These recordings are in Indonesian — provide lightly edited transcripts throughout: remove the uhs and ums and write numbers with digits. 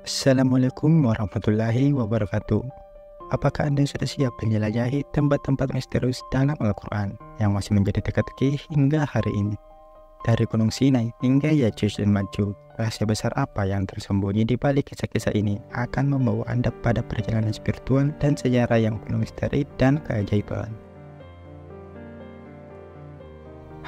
Assalamualaikum warahmatullahi wabarakatuh. Apakah Anda sudah siap menjelajahi tempat-tempat misterius dalam Al-Quran yang masih menjadi teka-teki hingga hari ini? Dari Gunung Sinai hingga Yajuj dan Majuj, rahasia besar apa yang tersembunyi di balik kisah-kisah ini akan membawa Anda pada perjalanan spiritual dan sejarah yang penuh misteri dan keajaiban.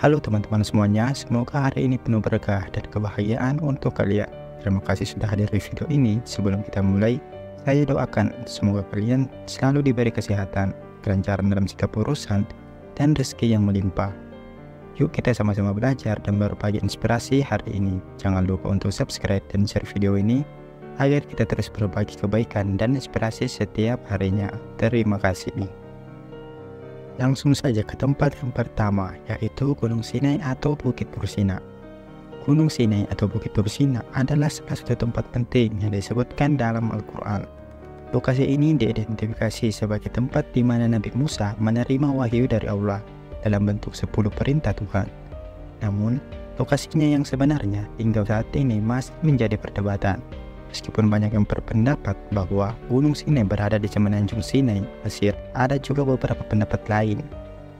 Halo teman-teman semuanya, semoga hari ini penuh berkah dan kebahagiaan untuk kalian. Terima kasih sudah hadir di video ini. Sebelum kita mulai, saya doakan semoga kalian selalu diberi kesehatan, kelancaran dalam segala urusan, dan rezeki yang melimpah. Yuk kita sama-sama belajar dan berbagi inspirasi hari ini. Jangan lupa untuk subscribe dan share video ini agar kita terus berbagi kebaikan dan inspirasi setiap harinya. Terima kasih. Langsung saja ke tempat yang pertama, yaitu Gunung Sinai atau Bukit Tursina. Gunung Sinai atau Bukit Tursina adalah salah satu tempat penting yang disebutkan dalam Al-Quran. Lokasi ini diidentifikasi sebagai tempat di mana Nabi Musa menerima wahyu dari Allah dalam bentuk 10 perintah Tuhan. Namun, lokasinya yang sebenarnya hingga saat ini masih menjadi perdebatan. Meskipun banyak yang berpendapat bahwa Gunung Sinai berada di semenanjung Sinai, Mesir, ada juga beberapa pendapat lain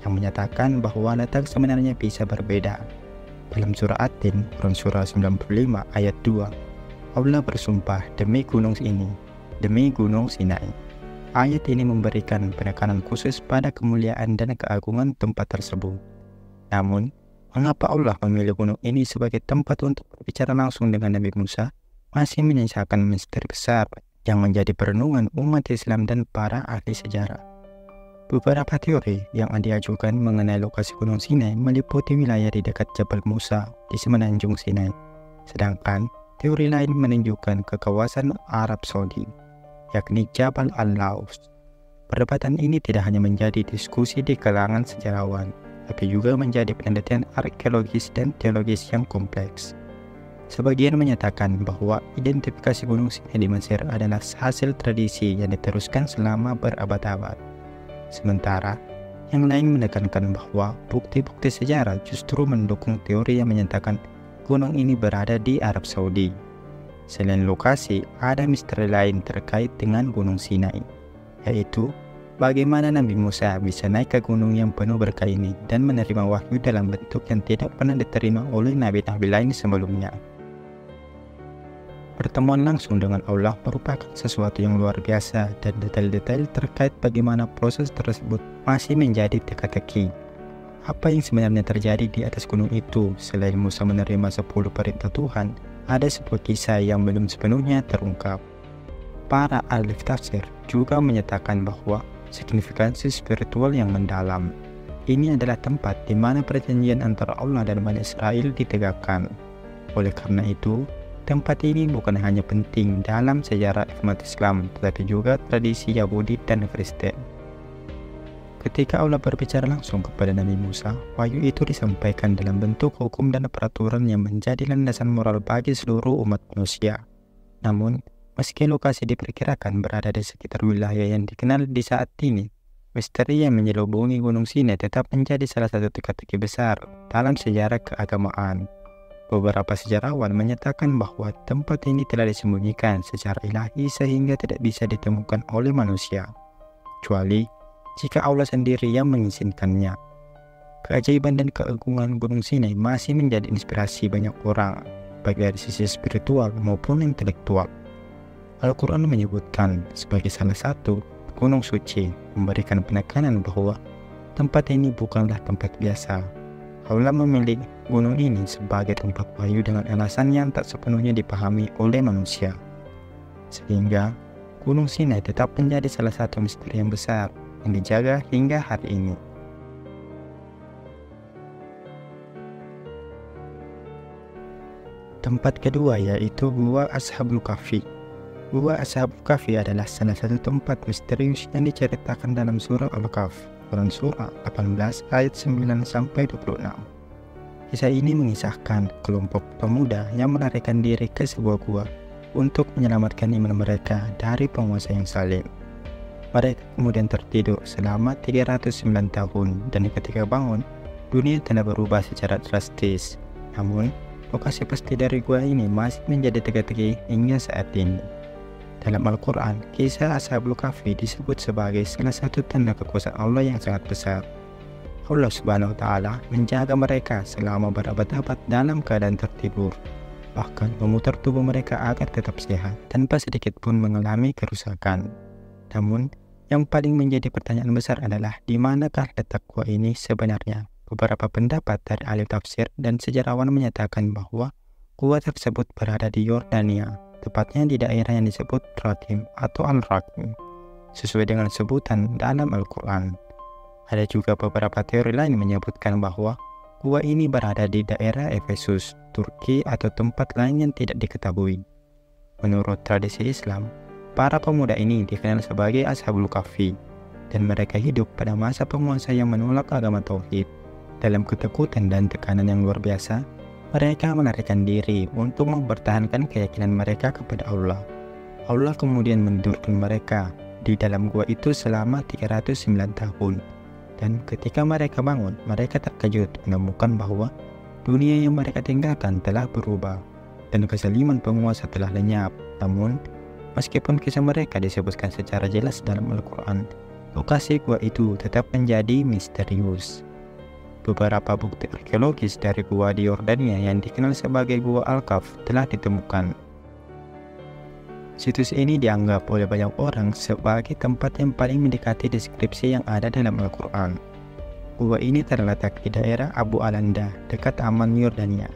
yang menyatakan bahwa letak sebenarnya bisa berbeda. Dalam surah At-Tin, Quran surah 95 ayat 2, Allah bersumpah demi gunung ini, demi gunung Sinai. Ayat ini memberikan penekanan khusus pada kemuliaan dan keagungan tempat tersebut. Namun, mengapa Allah memilih gunung ini sebagai tempat untuk berbicara langsung dengan Nabi Musa masih menyisakan misteri besar yang menjadi perenungan umat Islam dan para ahli sejarah. Beberapa teori yang diajukan mengenai lokasi Gunung Sinai meliputi wilayah di dekat Jabal Musa di semenanjung Sinai. Sedangkan teori lain menunjukkan ke kawasan Arab Saudi, yakni Jabal Al-Laus. Perdebatan ini tidak hanya menjadi diskusi di kalangan sejarawan, tapi juga menjadi penelitian arkeologis dan teologis yang kompleks. Sebagian menyatakan bahwa identifikasi Gunung Sinai di Mesir adalah hasil tradisi yang diteruskan selama berabad-abad. Sementara, yang lain menekankan bahwa bukti-bukti sejarah justru mendukung teori yang menyatakan gunung ini berada di Arab Saudi. Selain lokasi, ada misteri lain terkait dengan Gunung Sinai, yaitu bagaimana Nabi Musa bisa naik ke gunung yang penuh berkah ini dan menerima wahyu dalam bentuk yang tidak pernah diterima oleh nabi-nabi lain sebelumnya. Pertemuan langsung dengan Allah merupakan sesuatu yang luar biasa dan detail-detail terkait bagaimana proses tersebut masih menjadi teka-teki. Apa yang sebenarnya terjadi di atas gunung itu? Selain Musa menerima 10 perintah Tuhan, ada sebuah kisah yang belum sepenuhnya terungkap. Para ahli tafsir juga menyatakan bahwa signifikansi spiritual yang mendalam. Ini adalah tempat di mana perjanjian antara Allah dan Bani Israel ditegakkan. Oleh karena itu, tempat ini bukan hanya penting dalam sejarah umat Islam, tetapi juga tradisi Yahudi dan Kristen. Ketika Allah berbicara langsung kepada Nabi Musa, wahyu itu disampaikan dalam bentuk hukum dan peraturan yang menjadi landasan moral bagi seluruh umat manusia. Namun, meski lokasi diperkirakan berada di sekitar wilayah yang dikenal di saat ini, misteri yang menyelubungi Gunung Sinai tetap menjadi salah satu teka-teki besar dalam sejarah keagamaan. Beberapa sejarawan menyatakan bahwa tempat ini telah disembunyikan secara ilahi sehingga tidak bisa ditemukan oleh manusia, kecuali jika Allah sendiri yang mengizinkannya. Keajaiban dan keagungan Gunung Sinai masih menjadi inspirasi banyak orang, baik dari sisi spiritual maupun intelektual. Al-Quran menyebutkan sebagai salah satu gunung suci, memberikan penekanan bahwa tempat ini bukanlah tempat biasa. Allah memilih gunung ini sebagai tempat wahyu dengan alasan yang tak sepenuhnya dipahami oleh manusia. Sehingga Gunung Sinai tetap menjadi salah satu misteri yang besar yang dijaga hingga hari ini. Tempat kedua yaitu Gua Ashabul Kahfi. Gua Ashabul Kahfi adalah salah satu tempat misterius yang diceritakan dalam surah Al-Kahf, Quran surah 18 ayat 9-26. Kisah ini mengisahkan kelompok pemuda yang melarikan diri ke sebuah gua untuk menyelamatkan iman mereka dari penguasa yang zalim. Mereka kemudian tertidur selama 309 tahun dan ketika bangun, dunia telah berubah secara drastis. Namun, lokasi pasti dari gua ini masih menjadi teka-teki hingga saat ini. Dalam Al-Quran, kisah Ashabul Kahfi disebut sebagai salah satu tanda kekuasaan Allah yang sangat besar. Allah Subhanahu wa Ta'ala menjaga mereka selama berabad-abad dalam keadaan tertidur, bahkan memutar tubuh mereka agar tetap sehat tanpa sedikit pun mengalami kerusakan. Namun, yang paling menjadi pertanyaan besar adalah di manakah letak gua ini sebenarnya? Beberapa pendapat dari ahli tafsir dan sejarawan menyatakan bahwa gua tersebut berada di Yordania, tepatnya di daerah yang disebut Rakim atau Al-Rakim, sesuai dengan sebutan dalam Al-Quran. Ada juga beberapa teori lain menyebutkan bahwa gua ini berada di daerah Efesus, Turki atau tempat lain yang tidak diketahui. Menurut tradisi Islam, para pemuda ini dikenal sebagai Ashabul Kahfi, dan mereka hidup pada masa penguasa yang menolak agama Tauhid. Dalam ketakutan dan tekanan yang luar biasa, mereka melarikan diri untuk mempertahankan keyakinan mereka kepada Allah. Allah kemudian menidurkan mereka di dalam gua itu selama 309 tahun. Dan ketika mereka bangun, mereka terkejut menemukan bahwa dunia yang mereka tinggalkan telah berubah dan kezaliman penguasa telah lenyap. Namun, meskipun kisah mereka disebutkan secara jelas dalam Al-Quran, lokasi gua itu tetap menjadi misterius. Beberapa bukti arkeologis dari gua di Yordania yang dikenal sebagai Gua Al-Kahf telah ditemukan. Situs ini dianggap oleh banyak orang sebagai tempat yang paling mendekati deskripsi yang ada dalam Al-Quran. Gua ini terletak di daerah Abu Alanda, dekat Amman, Yordania.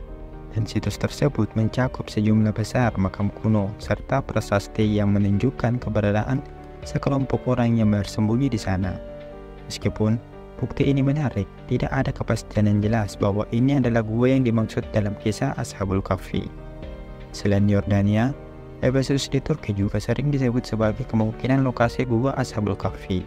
Dan situs tersebut mencakup sejumlah besar makam kuno serta prasasti yang menunjukkan keberadaan sekelompok orang yang bersembunyi di sana. Meskipun bukti ini menarik, tidak ada kepastian yang jelas bahwa ini adalah gua yang dimaksud dalam kisah Ashabul Kahfi. Selain Yordania, Efesus di Turki juga sering disebut sebagai kemungkinan lokasi gua Ashabul Kahfi.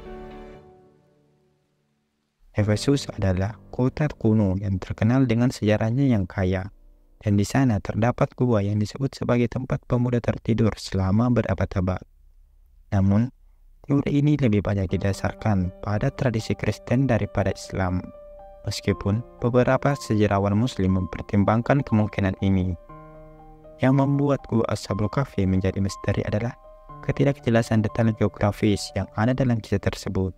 Efesus adalah kota kuno yang terkenal dengan sejarahnya yang kaya, dan di sana terdapat gua yang disebut sebagai tempat pemuda tertidur selama berabad-abad. Namun, teori ini lebih banyak didasarkan pada tradisi Kristen daripada Islam, meskipun beberapa sejarawan Muslim mempertimbangkan kemungkinan ini. Yang membuat gua Ashabul Kahfi menjadi misteri adalah ketidakjelasan detail geografis yang ada dalam kisah tersebut.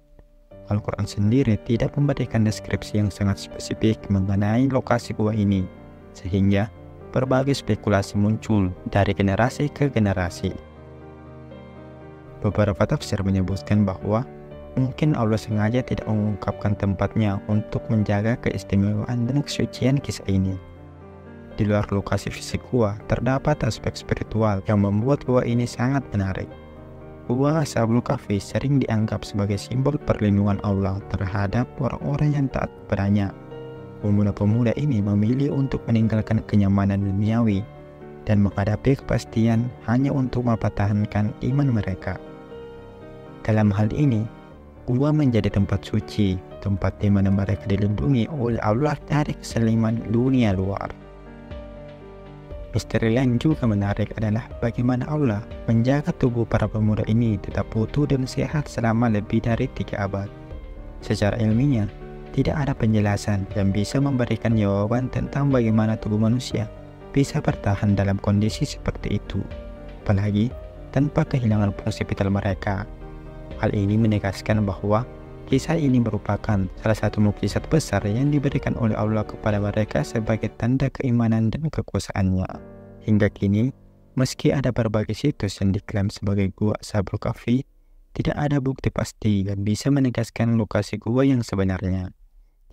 Al-Quran sendiri tidak memberikan deskripsi yang sangat spesifik mengenai lokasi gua ini, sehingga berbagai spekulasi muncul dari generasi ke generasi. Beberapa tafsir menyebutkan bahwa mungkin Allah sengaja tidak mengungkapkan tempatnya untuk menjaga keistimewaan dan kesucian kisah ini. Di luar lokasi fisik gua, terdapat aspek spiritual yang membuat gua ini sangat menarik. Gua Ashabul Kahfi sering dianggap sebagai simbol perlindungan Allah terhadap orang-orang yang taat kepadanya. Pemuda-pemuda ini memilih untuk meninggalkan kenyamanan duniawi dan menghadapi kepastian hanya untuk mempertahankan iman mereka. Dalam hal ini, gua menjadi tempat suci, tempat di mana mereka dilindungi oleh Allah dari kezaliman dunia luar. Misteri lain juga menarik adalah bagaimana Allah menjaga tubuh para pemuda ini tetap utuh dan sehat selama lebih dari 3 abad. Secara ilmiah, tidak ada penjelasan yang bisa memberikan jawaban tentang bagaimana tubuh manusia bisa bertahan dalam kondisi seperti itu, apalagi tanpa kehilangan fungsi vital mereka. Hal ini menegaskan bahwa kisah ini merupakan salah satu mukjizat besar yang diberikan oleh Allah kepada mereka sebagai tanda keimanan dan kekuasaannya. Hingga kini, meski ada berbagai situs yang diklaim sebagai gua Ashabul Kahfi, tidak ada bukti pasti yang bisa menegaskan lokasi gua yang sebenarnya.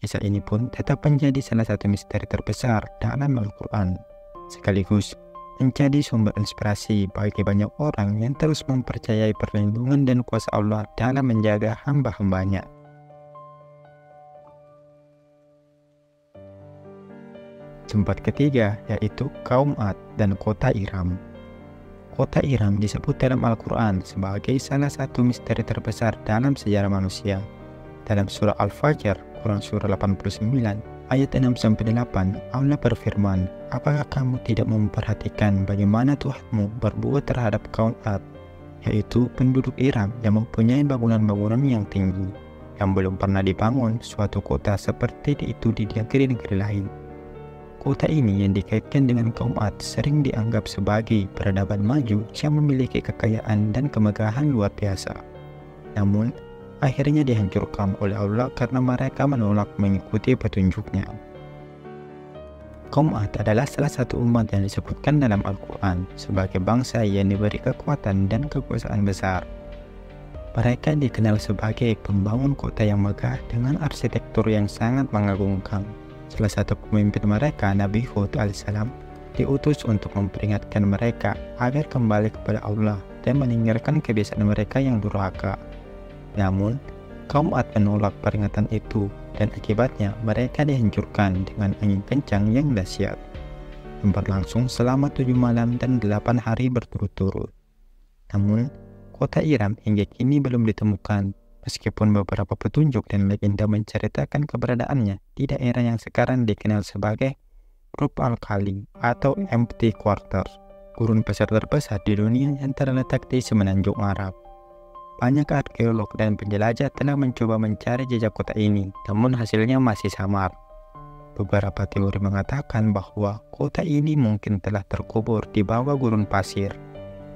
Kisah ini pun tetap menjadi salah satu misteri terbesar dalam Al-Quran, sekaligus menjadi sumber inspirasi bagi banyak orang yang terus mempercayai perlindungan dan kuasa Allah dalam menjaga hamba-hambanya. Tempat ketiga yaitu kaum Ad dan kota Iram. Kota Iram disebut dalam Al-Quran sebagai salah satu misteri terbesar dalam sejarah manusia. Dalam surah Al-Fajr, Quran surah 89, ayat 6-8, Allah berfirman, "Apakah kamu tidak memperhatikan bagaimana Tuhanmu berbuat terhadap kaum Ad, yaitu penduduk Iram yang mempunyai bangunan-bangunan yang tinggi, yang belum pernah dibangun suatu kota seperti itu di negeri-negeri lain. Kota ini yang dikaitkan dengan kaum Ad sering dianggap sebagai peradaban maju yang memiliki kekayaan dan kemegahan luar biasa. Namun, akhirnya dihancurkan oleh Allah karena mereka menolak mengikuti petunjuknya. Kaum Ad adalah salah satu umat yang disebutkan dalam Al-Quran sebagai bangsa yang diberi kekuatan dan kekuasaan besar. Mereka dikenal sebagai pembangun kota yang megah dengan arsitektur yang sangat mengagumkan. Salah satu pemimpin mereka, Nabi Hud alaihissalam, diutus untuk memperingatkan mereka agar kembali kepada Allah dan meninggalkan kebiasaan mereka yang durhaka. Namun, kaum Ad menolak peringatan itu dan akibatnya mereka dihancurkan dengan angin kencang yang dahsyat yang berlangsung selama 7 malam dan 8 hari berturut-turut. Namun, kota Iram hingga kini belum ditemukan, meskipun beberapa petunjuk dan legenda menceritakan keberadaannya di daerah yang sekarang dikenal sebagai Rub al-Khali atau Empty Quarter, gurun pasir terbesar di dunia yang terletak di semenanjung Arab. Banyak arkeolog dan penjelajah telah mencoba mencari jejak kota ini, namun hasilnya masih samar. Beberapa teori mengatakan bahwa kota ini mungkin telah terkubur di bawah gurun pasir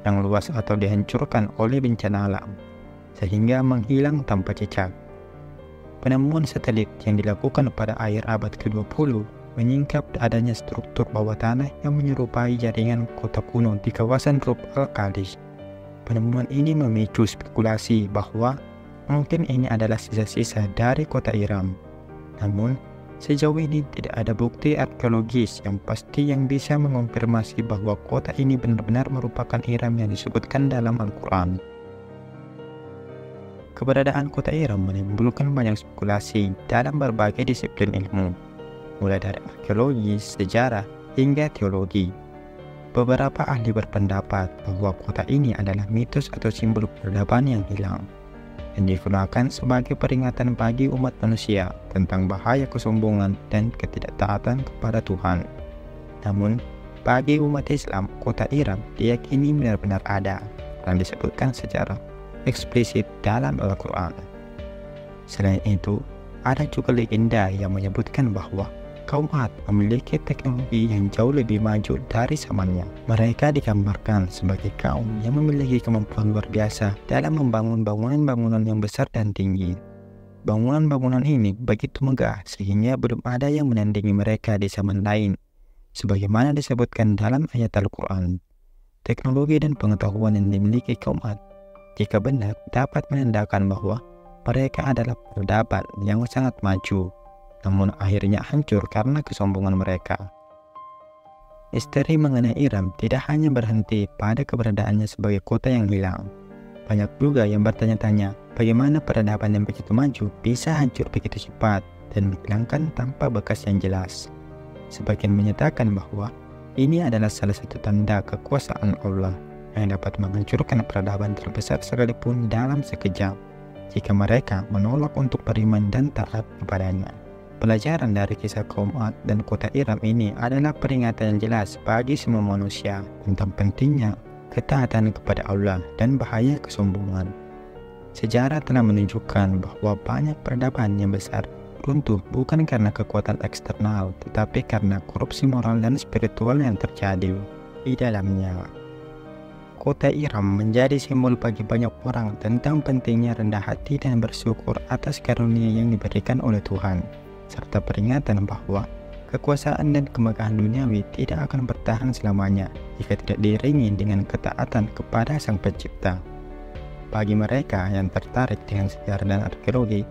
yang luas atau dihancurkan oleh bencana alam, sehingga menghilang tanpa jejak. Penemuan satelit yang dilakukan pada akhir abad ke-20 menyingkap adanya struktur bawah tanah yang menyerupai jaringan kota kuno di kawasan Rub al-Khali. Penemuan ini memicu spekulasi bahwa mungkin ini adalah sisa-sisa dari kota Iram. Namun, sejauh ini tidak ada bukti arkeologis yang pasti yang bisa mengonfirmasi bahwa kota ini benar-benar merupakan Iram yang disebutkan dalam Al-Quran. Keberadaan kota Iram menimbulkan banyak spekulasi dalam berbagai disiplin ilmu, mulai dari arkeologi, sejarah, hingga teologi. Beberapa ahli berpendapat bahwa kota ini adalah mitos atau simbol peradaban yang hilang, yang digunakan sebagai peringatan bagi umat manusia tentang bahaya kesombongan dan ketidaktaatan kepada Tuhan. Namun, bagi umat Islam, kota Iram diyakini benar-benar ada dan disebutkan secara eksplisit dalam Al-Quran. Selain itu, ada juga legenda yang menyebutkan bahwa kaum Ad memiliki teknologi yang jauh lebih maju dari zamannya. Mereka digambarkan sebagai kaum yang memiliki kemampuan luar biasa dalam membangun bangunan-bangunan yang besar dan tinggi. Bangunan-bangunan ini begitu megah sehingga belum ada yang menandingi mereka di zaman lain, sebagaimana disebutkan dalam ayat Al-Quran. Teknologi dan pengetahuan yang dimiliki kaum Ad, jika benar, dapat menandakan bahwa mereka adalah peradaban yang sangat maju, namun akhirnya hancur karena kesombongan mereka. Misteri mengenai Iram tidak hanya berhenti pada keberadaannya sebagai kota yang hilang. Banyak juga yang bertanya-tanya bagaimana peradaban yang begitu maju bisa hancur begitu cepat dan dihilangkan tanpa bekas yang jelas. Sebagian menyatakan bahwa ini adalah salah satu tanda kekuasaan Allah yang dapat menghancurkan peradaban terbesar sekalipun dalam sekejap jika mereka menolak untuk beriman dan taat kepadanya. Pelajaran dari kisah kaum Ad dan kota Iram ini adalah peringatan yang jelas bagi semua manusia tentang pentingnya ketaatan kepada Allah dan bahaya kesombongan. Sejarah telah menunjukkan bahwa banyak peradaban yang besar runtuh bukan karena kekuatan eksternal, tetapi karena korupsi moral dan spiritual yang terjadi di dalamnya. Kota Iram menjadi simbol bagi banyak orang tentang pentingnya rendah hati dan bersyukur atas karunia yang diberikan oleh Tuhan, serta peringatan bahwa kekuasaan dan kemegahan duniawi tidak akan bertahan selamanya jika tidak diiringi dengan ketaatan kepada Sang Pencipta. Bagi mereka yang tertarik dengan sejarah dan arkeologi,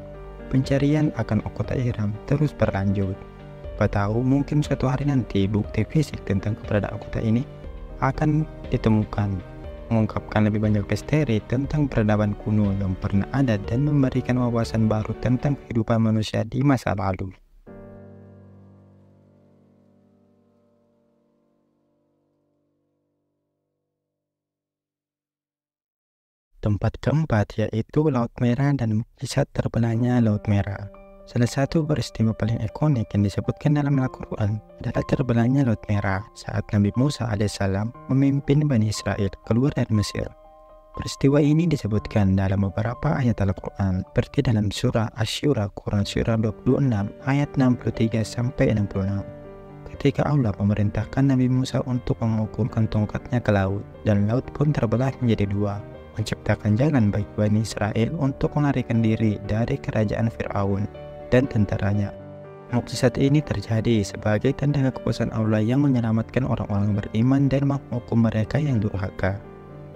pencarian akan kota Iram terus berlanjut. Siapa tahu mungkin suatu hari nanti bukti fisik tentang keberadaan kota ini akan ditemukan, mengungkapkan lebih banyak misteri tentang peradaban kuno yang pernah ada dan memberikan wawasan baru tentang kehidupan manusia di masa lalu. Tempat keempat yaitu Laut Merah dan mukjizat terbelahnya Laut Merah. Salah satu peristiwa paling ikonik yang disebutkan dalam Al-Quran adalah terbelahnya Laut Merah saat Nabi Musa alaihissalam memimpin Bani Israel keluar dari Mesir. Peristiwa ini disebutkan dalam beberapa ayat Al-Quran, seperti dalam surah Asy-Syura, Quran surah 26 ayat 63-66. ketika Allah memerintahkan Nabi Musa untuk mengukurkan tongkatnya ke laut, dan laut pun terbelah menjadi dua, menciptakan jalan bagi Bani Israel untuk melarikan diri dari kerajaan Fir'aun dan tentaranya. Mukjizat ini terjadi sebagai tanda kekuasaan Allah yang menyelamatkan orang-orang beriman dan menghukum mereka yang durhaka.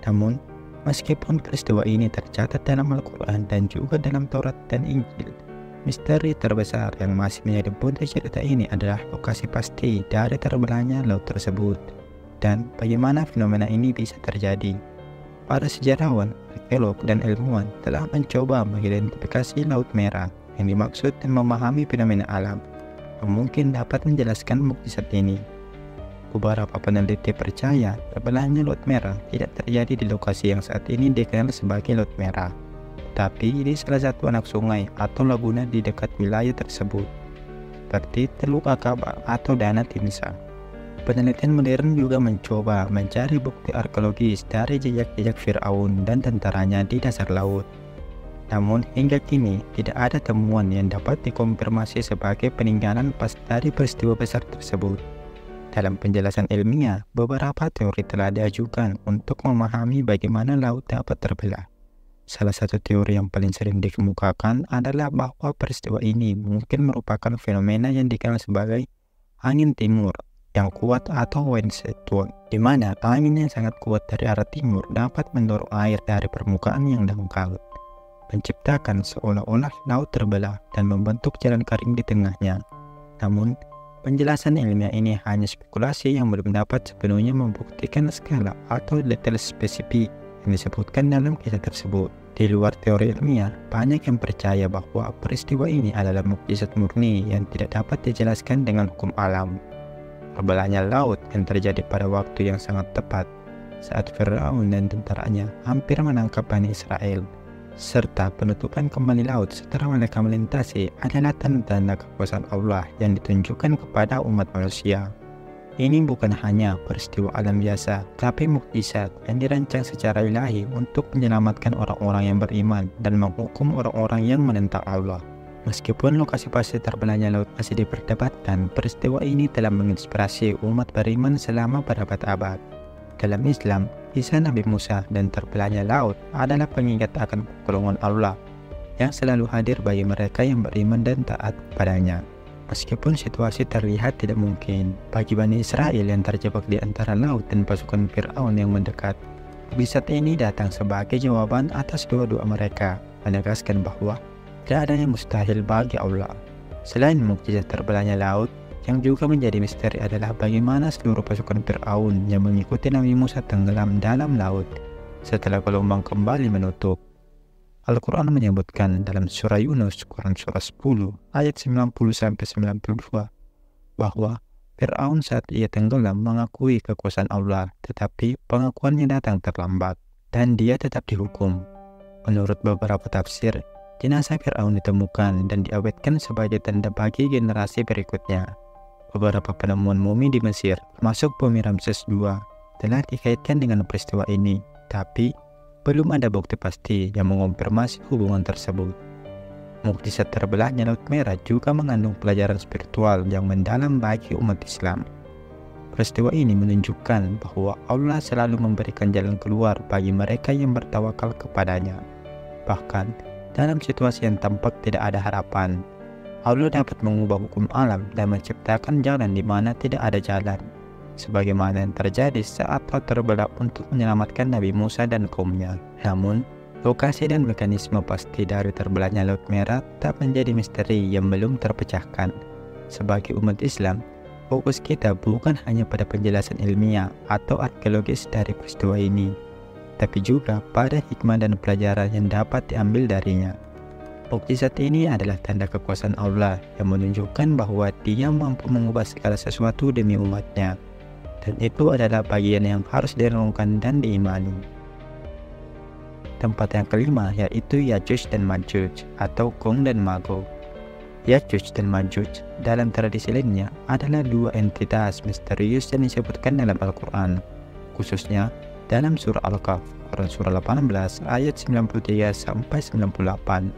Namun, meskipun peristiwa ini tercatat dalam Al-Quran dan juga dalam Taurat dan Injil, misteri terbesar yang masih menjadi buntut cerita ini adalah lokasi pasti dari terbelahnya laut tersebut dan bagaimana fenomena ini bisa terjadi. Para sejarawan, arkeolog, dan ilmuwan telah mencoba mengidentifikasi Laut Merah yang dimaksud dan memahami fenomena alam yang mungkin dapat menjelaskan mukjizat ini. Beberapa peneliti percaya terbelahnya Laut Merah tidak terjadi di lokasi yang saat ini dikenal sebagai Laut Merah, tapi di salah satu anak sungai atau laguna di dekat wilayah tersebut, seperti Teluk Akaba atau Danau Timsah. Penelitian modern juga mencoba mencari bukti arkeologis dari jejak-jejak Fir'aun dan tentaranya di dasar laut. Namun hingga kini tidak ada temuan yang dapat dikonfirmasi sebagai peninggalan pas dari peristiwa besar tersebut. Dalam penjelasan ilmiah, beberapa teori telah diajukan untuk memahami bagaimana laut dapat terbelah. Salah satu teori yang paling sering dikemukakan adalah bahwa peristiwa ini mungkin merupakan fenomena yang dikenal sebagai angin timur yang kuat atau wind cyclone, di mana angin yang sangat kuat dari arah timur dapat mendorong air dari permukaan yang dangkal, menciptakan seolah-olah laut terbelah dan membentuk jalan kering di tengahnya. Namun, penjelasan ilmiah ini hanya spekulasi yang belum dapat sepenuhnya membuktikan skala atau detail spesifik yang disebutkan dalam kisah tersebut. Di luar teori ilmiah, banyak yang percaya bahwa peristiwa ini adalah mukjizat murni yang tidak dapat dijelaskan dengan hukum alam. Terbelahnya laut yang terjadi pada waktu yang sangat tepat saat Fir'aun dan tentaranya hampir menangkap Bani Israel, serta penutupan kembali laut setelah mereka melintasi adalah tanda-tanda kekuasaan Allah yang ditunjukkan kepada umat manusia. Ini bukan hanya peristiwa alam biasa, tapi mukjizat yang dirancang secara ilahi untuk menyelamatkan orang-orang yang beriman dan menghukum orang-orang yang menentang Allah. Meskipun lokasi pasti terbelahnya laut masih diperdebatkan, peristiwa ini telah menginspirasi umat beriman selama berabad-abad. Dalam Islam, kisah Nabi Musa dan terbelahnya laut adalah pengingat akan pertolongan Allah yang selalu hadir bagi mereka yang beriman dan taat kepadanya. Meskipun situasi terlihat tidak mungkin bagi Bani Israel yang terjebak di antara laut dan pasukan Fir'aun yang mendekat, mukjizat ini datang sebagai jawaban atas doa-doa mereka, menegaskan bahwa tidak ada yang mustahil bagi Allah. Selain mukjizat terbelahnya laut, yang juga menjadi misteri adalah bagaimana seluruh pasukan Fir'aun yang mengikuti Nabi Musa tenggelam dalam laut setelah gelombang kembali menutup. Al-Quran menyebutkan dalam surah Yunus, Quran surah 10, ayat 90-92, bahwa Fir'aun saat ia tenggelam mengakui kekuasaan Allah, tetapi pengakuannya datang terlambat, dan dia tetap dihukum. Menurut beberapa tafsir, jenazah Fir'aun ditemukan dan diawetkan sebagai tanda bagi generasi berikutnya. Beberapa penemuan mumi di Mesir, termasuk bumi Ramses II, telah dikaitkan dengan peristiwa ini, tapi belum ada bukti pasti yang mengonfirmasi hubungan tersebut. Mukjizat terbelahnya Laut Merah juga mengandung pelajaran spiritual yang mendalam bagi umat Islam. Peristiwa ini menunjukkan bahwa Allah selalu memberikan jalan keluar bagi mereka yang bertawakal kepadanya. Bahkan, dalam situasi yang tampak tidak ada harapan, Allah dapat mengubah hukum alam dan menciptakan jalan di mana tidak ada jalan, sebagaimana yang terjadi saat laut terbelah untuk menyelamatkan Nabi Musa dan kaumnya. Namun, lokasi dan mekanisme pasti dari terbelahnya Laut Merah tetap menjadi misteri yang belum terpecahkan. Sebagai umat Islam, fokus kita bukan hanya pada penjelasan ilmiah atau arkeologis dari peristiwa ini, tapi juga pada hikmah dan pelajaran yang dapat diambil darinya. Mukjizat ini adalah tanda kekuasaan Allah yang menunjukkan bahwa Dia mampu mengubah segala sesuatu demi umatnya. Dan itu adalah bagian yang harus direnungkan dan diimani. Tempat yang kelima yaitu Ya'juj dan Ma'juj atau Gog dan Magog. Ya'juj dan Ma'juj dalam tradisi lainnya adalah dua entitas misterius yang disebutkan dalam Al-Quran, khususnya dalam surah Al-Kahf, Quran surah 18 ayat 93-98,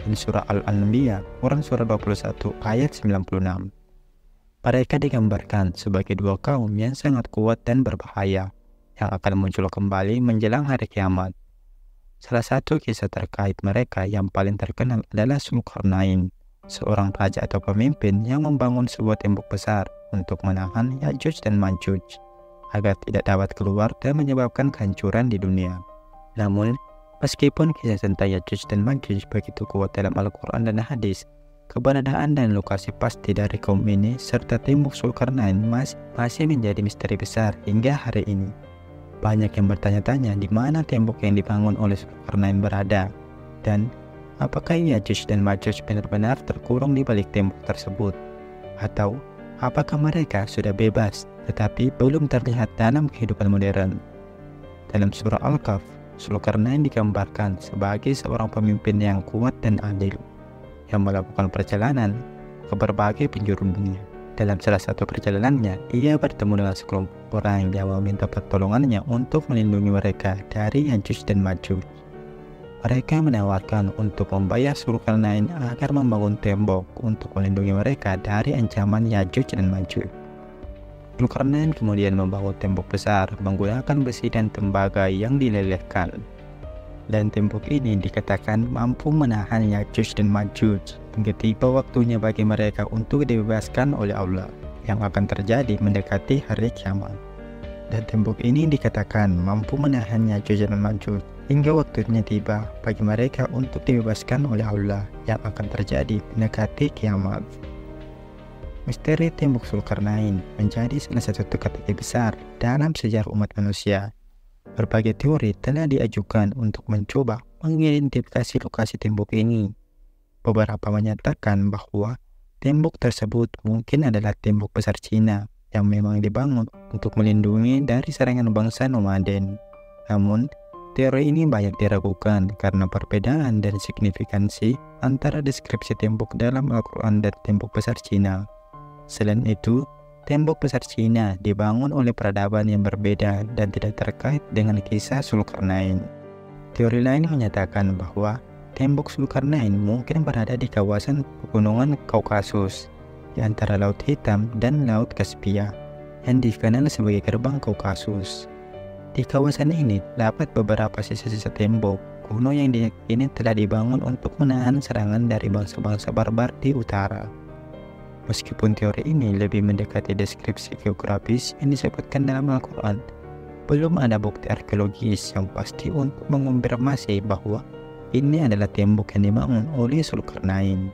dan surah Al-Anbiya, Quran surah 21 ayat 96. Mereka digambarkan sebagai dua kaum yang sangat kuat dan berbahaya, yang akan muncul kembali menjelang hari kiamat. Salah satu kisah terkait mereka yang paling terkenal adalah Zulkarnain, seorang raja atau pemimpin yang membangun sebuah tembok besar untuk menahan Ya'juj dan Ma'juj agar tidak dapat keluar dan menyebabkan kehancuran di dunia. Namun, meskipun kisah tentang Ya'juj dan Ma'juj begitu kuat dalam Al-Quran dan hadis, keberadaan dan lokasi pasti dari kaum ini serta tembok Zulkarnain masih menjadi misteri besar hingga hari ini. Banyak yang bertanya-tanya di mana tembok yang dibangun oleh Zulkarnain berada, dan apakah Ya'juj dan Ma'juj benar-benar terkurung di balik tembok tersebut, atau apakah mereka sudah bebas tetapi belum terlihat dalam kehidupan modern. Dalam surah Al-Kahf, Zulkarnain digambarkan sebagai seorang pemimpin yang kuat dan adil, yang melakukan perjalanan ke berbagai penjuru dunia. Dalam salah satu perjalanannya, ia bertemu dengan sekelompok orang yang meminta pertolongannya untuk melindungi mereka dari Ya'juj dan Ma'juj. Mereka menawarkan untuk membayar Zulkarnain agar membangun tembok untuk melindungi mereka dari ancaman Ya'juj dan Ma'juj. Zulkarnain kemudian membangun tembok besar menggunakan besi dan tembaga yang dilelehkan. Dan tembok ini dikatakan mampu menahan Ya'juj dan Ma'juj hingga tiba waktunya bagi mereka untuk dibebaskan oleh Allah, yang akan terjadi mendekati hari kiamat. Dan tembok ini dikatakan mampu menahan Ya'juj dan Ma'juj hingga waktunya tiba bagi mereka untuk dibebaskan oleh Allah, yang akan terjadi mendekati kiamat. Misteri tembok Zulkarnain menjadi salah satu teka-teki besar dalam sejarah umat manusia. Berbagai teori telah diajukan untuk mencoba mengidentifikasi lokasi tembok ini. Beberapa menyatakan bahwa tembok tersebut mungkin adalah tembok besar Cina yang memang dibangun untuk melindungi dari serangan bangsa nomaden. Namun, teori ini banyak diragukan karena perbedaan dan signifikansi antara deskripsi tembok dalam Al-Quran dan tembok besar Cina. Selain itu, tembok besar Cina dibangun oleh peradaban yang berbeda dan tidak terkait dengan kisah Zulkarnain. Teori lain menyatakan bahwa tembok Zulkarnain mungkin berada di kawasan pegunungan Kaukasus, di antara Laut Hitam dan Laut Kaspia, yang dikenal sebagai gerbang Kaukasus. Di kawasan ini terdapat beberapa sisa-sisa tembok kuno yang diyakini telah dibangun untuk menahan serangan dari bangsa-bangsa barbar di utara. Meskipun teori ini lebih mendekati deskripsi geografis yang disebutkan dalam Al-Quran, belum ada bukti arkeologis yang pasti untuk mengonfirmasi bahwa ini adalah tembok yang dibangun oleh Zulkarnain.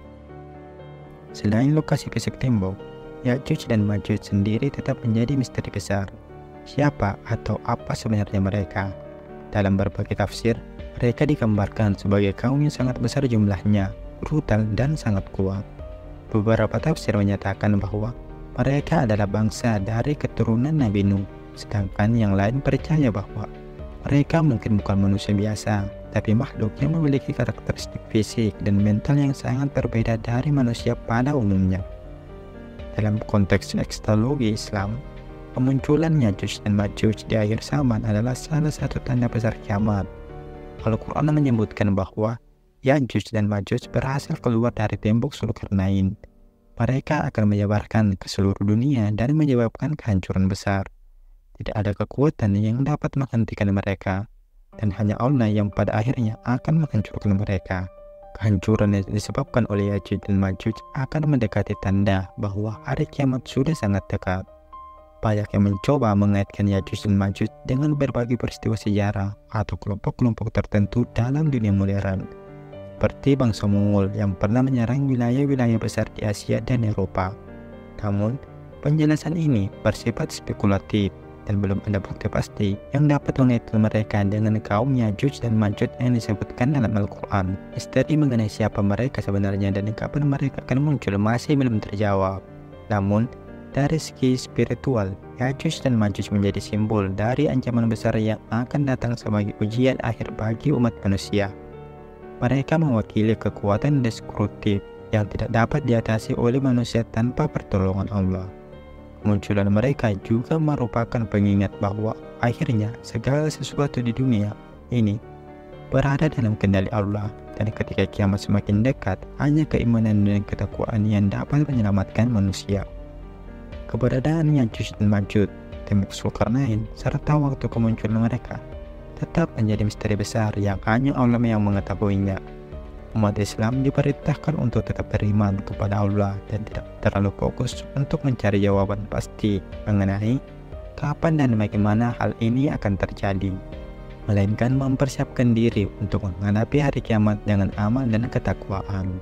Selain lokasi fisik tembok, Ya'juj dan Ma'juj sendiri tetap menjadi misteri besar. Siapa atau apa sebenarnya mereka? Dalam berbagai tafsir, mereka digambarkan sebagai kaum yang sangat besar jumlahnya, brutal dan sangat kuat. Beberapa tafsir menyatakan bahwa mereka adalah bangsa dari keturunan Nabi Nuh, sedangkan yang lain percaya bahwa mereka mungkin bukan manusia biasa, tapi makhluk yang memiliki karakteristik fisik dan mental yang sangat berbeda dari manusia pada umumnya. Dalam konteks ekstologi Islam, kemunculan Ya'juj dan Ma'juj di akhir zaman adalah salah satu tanda besar kiamat. Al-Quran menyebutkan bahwa Ya'juj dan Ma'juj berhasil keluar dari tembok Zulkarnain. Mereka akan menyebarkan ke seluruh dunia dan menyebabkan kehancuran besar. Tidak ada kekuatan yang dapat menghentikan mereka, dan hanya Allah yang pada akhirnya akan menghancurkan mereka. Kehancuran yang disebabkan oleh Ya'juj dan Ma'juj akan mendekati tanda bahwa hari kiamat sudah sangat dekat. Banyak yang mencoba mengaitkan Ya'juj dan Ma'juj dengan berbagai peristiwa sejarah atau kelompok-kelompok tertentu dalam dunia modern, seperti bangsa Mongol yang pernah menyerang wilayah-wilayah besar di Asia dan Eropa. Namun, penjelasan ini bersifat spekulatif dan belum ada bukti pasti yang dapat mengaitkan mereka dengan kaum Ya'juj dan Ma'juj yang disebutkan dalam Al-Quran. Misteri mengenai siapa mereka sebenarnya dan kapan mereka akan muncul masih belum terjawab. Namun, dari segi spiritual, Ya'juj dan Ma'juj menjadi simbol dari ancaman besar yang akan datang sebagai ujian akhir bagi umat manusia. Mereka mewakili kekuatan destruktif yang tidak dapat diatasi oleh manusia tanpa pertolongan Allah. Kemunculan mereka juga merupakan pengingat bahwa akhirnya segala sesuatu di dunia ini berada dalam kendali Allah, dan ketika kiamat semakin dekat, hanya keimanan dan ketakwaan yang dapat menyelamatkan manusia. Keberadaan Ya'juj dan Ma'juj, tembok Zulkarnain, serta waktu kemunculan mereka tetap menjadi misteri besar yang hanya Allah yang mengetahuinya. Umat Islam diperintahkan untuk tetap beriman kepada Allah dan tidak terlalu fokus untuk mencari jawaban pasti mengenai kapan dan bagaimana hal ini akan terjadi, melainkan mempersiapkan diri untuk menghadapi hari kiamat dengan amal dan ketakwaan.